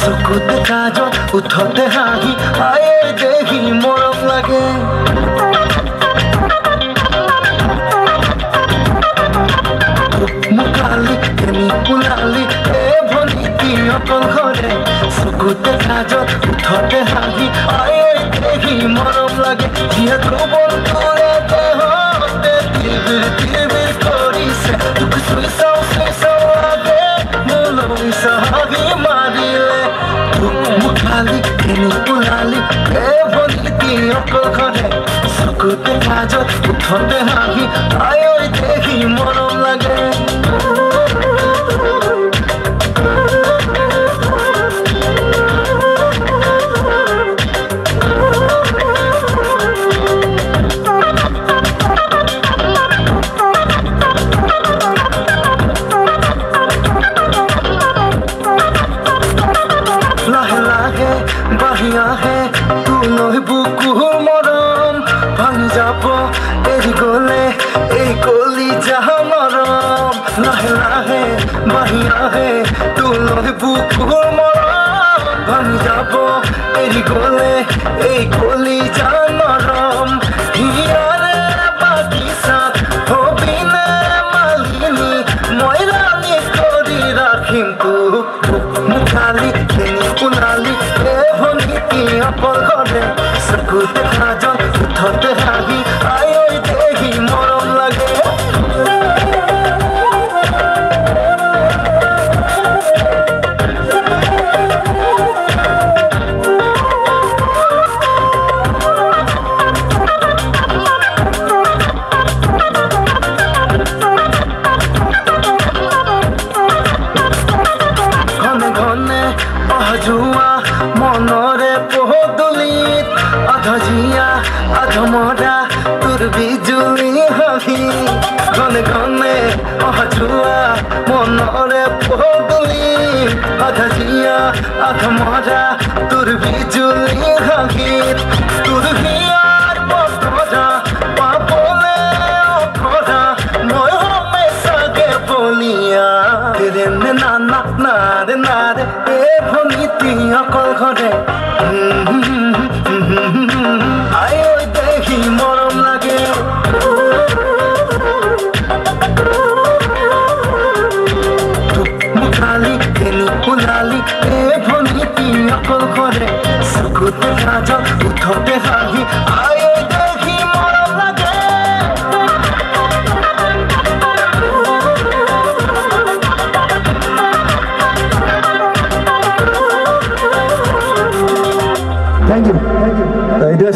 চকুতে কাজল উঠতে হাঁহি আয়ে দেখি মৰম লাগে মুকালি তেনি পুলালি ভনিতি অকল ঘৰে চকুতে কাজল উঠতে হাঁহি আয়ে দেখি মৰম লাগে যিয়ে কবল কৰে দেহতে তিৰবিৰ তিৰবিৰ কৰিছে তোক চুই চাও লাগে মোলৈ চাহি মাৰিলে মুকালি তেনি পুলালি ভনিতি অকল ঘৰে চকুতে কাজল উঠতে হাঁহি আয়ে দেখি মৰম লাগে বাহিয়া হে তুলৈ বুকুৰ মৰম ভাঙি যাব এৰি গলে এই কলি যাহ মৰম লাহে লাহে বাহিয়া হে তুলৈ বুকুৰ মৰম ভাঙি যাব এৰি গলে এই কলি যাহ মৰম হিয়াৰে বাগিচাত হবিনে মালিনী মই ৰাণী কৰি ৰাখিম তোক মুকালি তেনি পুলালি ভনিতি অকল ঘৰে চকুতে কাজল উঠতে হাঁহি আয়ে দেখি মৰম লাগে ঘনে ঘনে অহা মনৰে পদূলিত আধজিয়া আধমৰা তোৰ বিজুলি হাঁহি ঘনে ঘনে অহা যোৱা মনৰে পদূলিত আধজিয়া আধমৰা তোৰ বিজুলি হাঁহিত তোৰ হিয়াৰ পথৰা পাবলে অখৰা মই হমেশাকে বলিয়া তেৰে নানা নাৰে নাৰে ভনিতি অকল ঘৰে আয়ে দেখি মৰম লাগে মুকালি তেনি পুলালি ভনিতি অকল ঘৰে চকুতে কাজল উঠতে হাঁহি আয়ে দেখি মৰম লাগে Thank you.